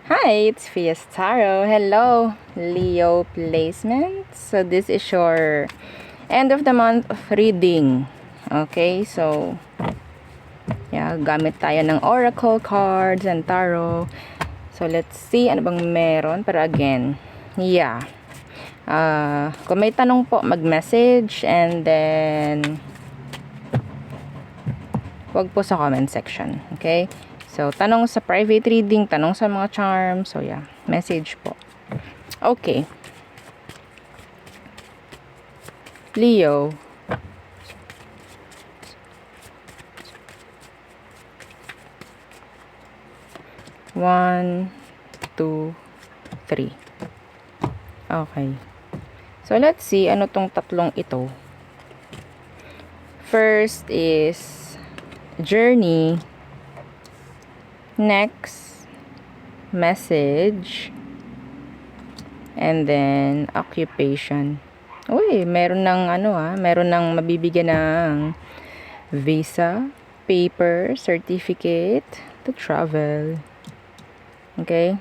Hi, it's Fiestaro. Hello, Leo placement. So this is your end of the month reading. Okay, so yeah, gamit tayo ng oracle cards and tarot. So let's see ano bang meron. Pero again, yeah. Kung may tanong po, mag-message and then wag po sa comment section. Okay? So, tanong sa private reading, tanong sa mga charms. So, yeah. Message po. Okay. Leo. One, two, three. Okay. So, let's see ano tong tatlong ito. First is journey. Next, message. And then, occupation. Uy, meron ng meron ng mabibigyan ng visa, paper, certificate to travel. Okay?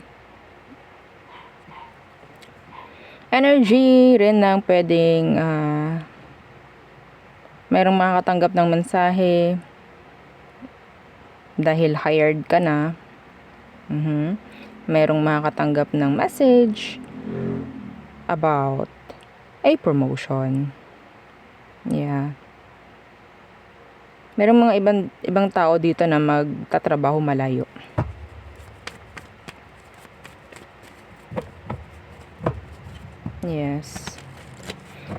Energy rin ng pwedeng merong makakatanggap ng mensahe dahil hired ka na. Merong makakatanggap ng message about a promotion. Yeah. Merong mga ibang tao dito na magtatrabaho malayo. Yes.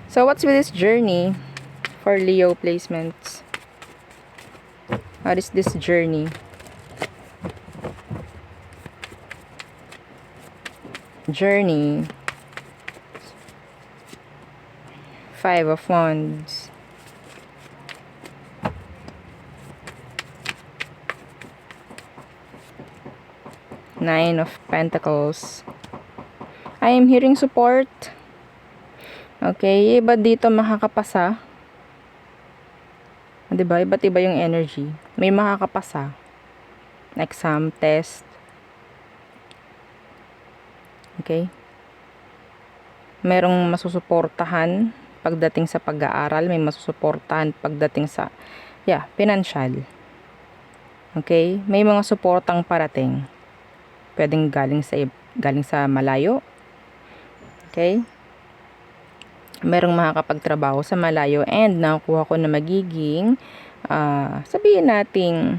So what's with this journey for Leo placements? What is this journey? Journey. 5 of Wands. Nine of Pentacles. I am hearing support. Okay, iba dito makakapasa. Diba? Iba't iba yung energy. May makakapasa. Exam, test. Okay? Merong masusuportahan pagdating sa pag-aaral. May masusuportahan pagdating sa, financial. Okay? May mga suportang parating. Pwedeng galing sa malayo. Okay? Merong makakapagtrabaho sa malayo and nakuha ko na magiging sabihin nating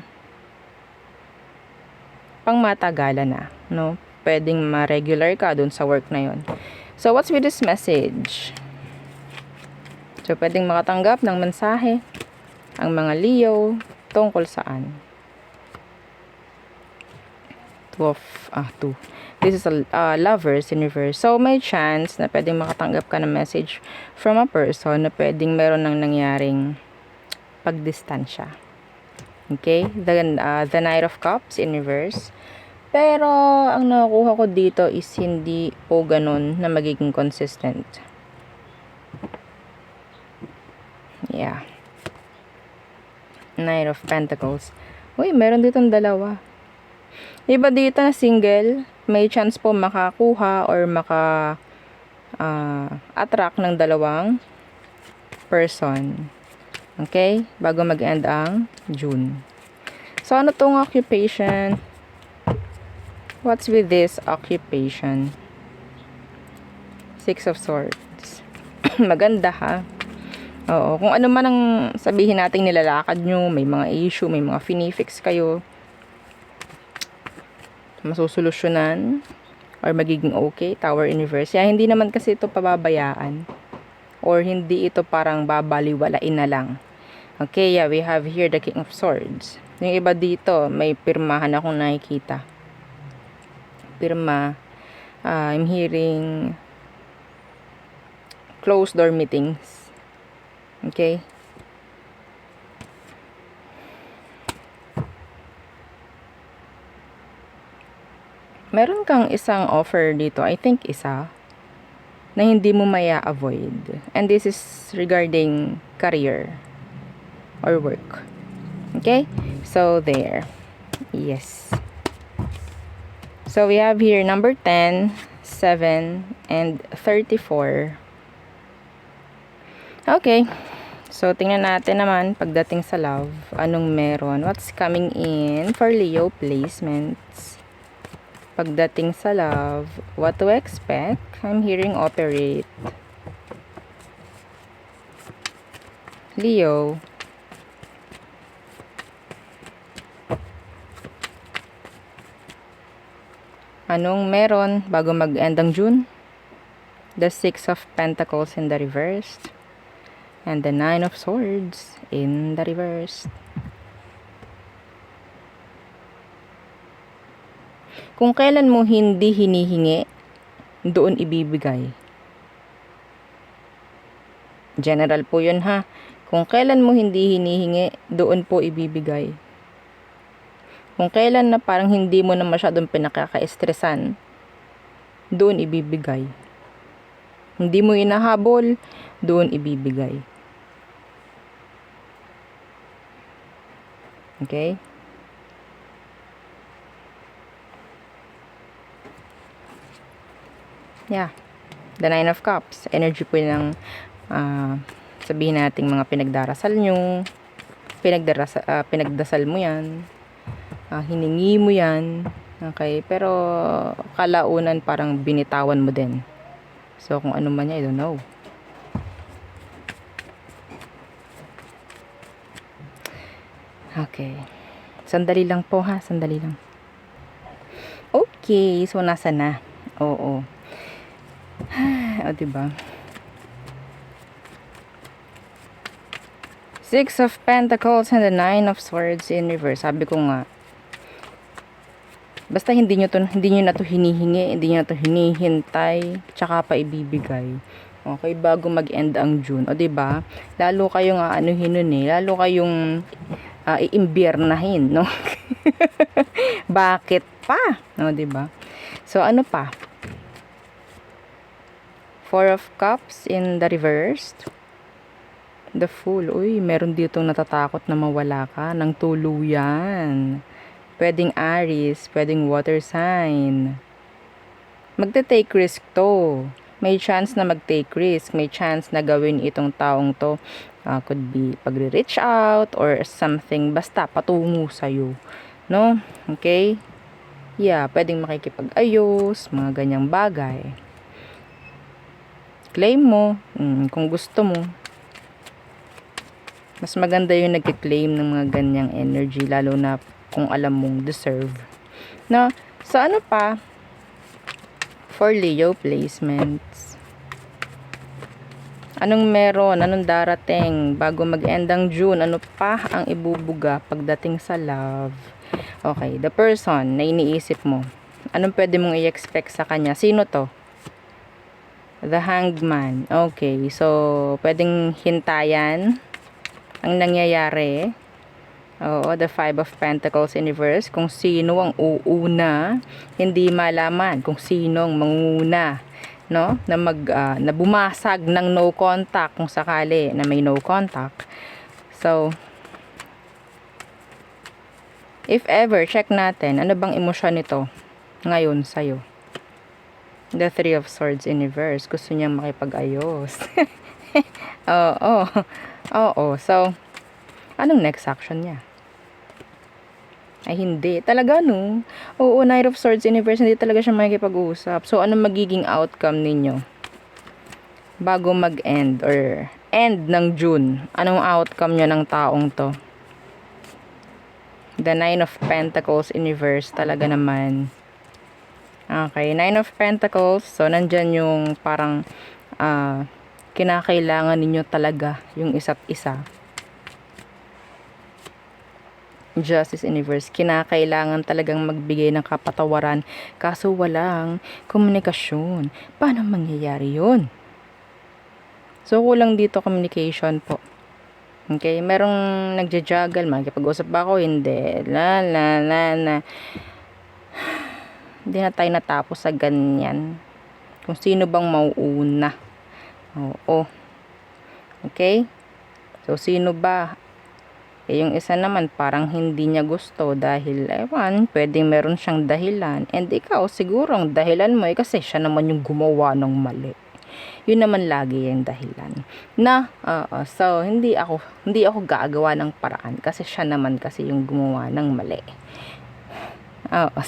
pangmatagalan na, no? Pwedeng ma-regular ka dun sa work na yon. So what's with this message? So pwedeng makatanggap ng mensahe ang mga Leo tungkol saan? Two. This is a lovers in reverse. So, may chance na pwedeng makatanggap ka ng message from a person na pwedeng meron ng nangyaring pagdistansya. Okay? The Knight of Cups in reverse. Pero, ang nakuha ko dito is hindi po ganun na magiging consistent. Yeah. Knight of Pentacles. Uy, meron ditong dalawa. Iba dito na single, may chance po makakuha or attract ng dalawang person. Okay? Bago mag-end ang June. So, ano tong occupation? What's with this occupation? Six of Swords. Maganda ha. Oo. Kung ano man ang sabihin natin nilalakad nyo, may mga issue, may mga finifix kayo, masusolusyonan or magiging okay. Tower in reverse. Hindi naman kasi ito pababayaan or hindi ito parang babaliwalain na lang. Okay, we have here the King of Swords. Yung iba dito, may pirmahan akong nakikita. Pirma. I'm hearing closed door meetings. Okay. Meron kang isang offer dito, I think isa, na hindi mo maya-avoid. And this is regarding career or work. Okay? So, there. Yes. So, we have here number 10, 7, and 34. Okay. So, tingnan natin naman pagdating sa love. Anong meron? What's coming in for Leo placements? Pagdating sa love, what to expect? I'm hearing operate. Leo. Anong meron bago mag-end ang June? The Six of Pentacles in the reverse. And the Nine of Swords in the reverse. Kung kailan mo hindi hinihingi, doon ibibigay. General po yun ha. Kung kailan mo hindi hinihingi, doon po ibibigay. Kung kailan na parang hindi mo na masyadong pinakaka-estresan, doon ibibigay. Hindi mo inahabol, doon ibibigay. Okay? Yeah. The Nine of Cups. Energy po ng sabihin nating mga pinagdarasal nyo. Pinagdasal mo yan. Hiningi mo yan. Okay? Pero kalaunan parang binitawan mo din. So, kung ano man yan, I don't know. Okay. Sandali lang po ha. Sandali lang. Okay. So, nasa na? Oo. O, diba? Six of Pentacles and the Nine of Swords in reverse. Sabi ko nga, basta hindi nyo na to hinihingi, hindi nyo na to hinihintay, tsaka pa ibibigay. Okay, bago mag-end ang June. O, diba? Lalo kayong anuhin nun eh. Lalo kayong iimbiernahin, no? Bakit pa? No, diba? So, ano pa? Four of Cups in the reverse. The Fool. Uy, meron ditong natatakot na mawala ka ng tuluyan. Pwedeng Aries, pwedeng water sign. Magte-take risk to. May chance na mag-take risk. May chance na gawin itong taong to. Could be pagre-reach out or something. Basta patungo sa'yo. No? Okay? Yeah, pwedeng makikipag-ayos, mga ganyang bagay. Claim mo, kung gusto mo. Mas maganda yung nag-claim ng mga ganyang energy, lalo na kung alam mong deserve. No? So, ano pa? For Leo placements. Anong meron? Anong darating? Bago mag-end ang June, ano pa ang ibubuga pagdating sa love? Okay, the person na iniisip mo. Anong pwede mong i-expect sa kanya? Sino to? The Hanged Man. Okay, so, pwedeng hintayan ang nangyayari. Oo, the Five of Pentacles in reverse. Kung sino ang uuna, hindi malaman kung sino ang manguna, no? Na bumasag ng no contact kung sakali na may no contact. So, if ever, check natin, ano bang emosyon nito ngayon sa'yo? The Three of Swords in reverse. Gusto niyang makipag-ayos. Oo. Oo. So, anong next action niya? Ay, hindi. Talaga, no? Oo, Knight of Swords in reverse, hindi talaga siya makikipag-usap. So, anong magiging outcome ninyo? Bago mag-end or end ng June, anong outcome niya ng taong to? The Nine of Pentacles in reverse, talaga naman. Okay, Nine of Pentacles. So, nandyan yung parang kinakailangan ninyo talaga yung isa't isa. Justice in reverse. Kinakailangan talagang magbigay ng kapatawaran. Kaso walang komunikasyon. Paano mangyayari yun? So, kulang dito communication po. Okay, merong nagja-juggle. Makikipag-usap ba ako? Hindi. Hindi na tayo natapos sa ganyan. Kung sino bang mauuna. Oo. Okay? So, sino ba Eh, yung isa naman, parang hindi niya gusto dahil, ewan, pwedeng meron siyang dahilan. And ikaw, siguro, ang dahilan mo, kasi siya naman yung gumawa ng mali. Yun naman lagi yung dahilan. So, hindi ako gagawa ng paraan kasi siya naman kasi yung gumawa ng mali. Oo.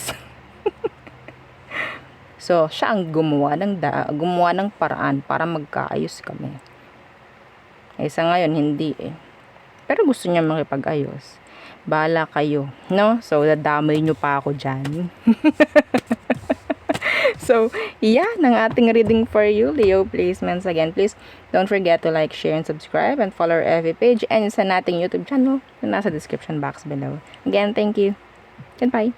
So, siya ang gumawa ng paraan para magkaayos kami. Eh, sa ngayon, hindi eh. Pero gusto niya makipag-ayos. Bahala kayo, no? So, dadamay nyo pa ako dyan. So, yan ang ating reading for you, Leo placements. Again, please don't forget to like, share, and subscribe, and follow our FB page and sa nating YouTube channel na nasa description box below. Again, thank you. Goodbye.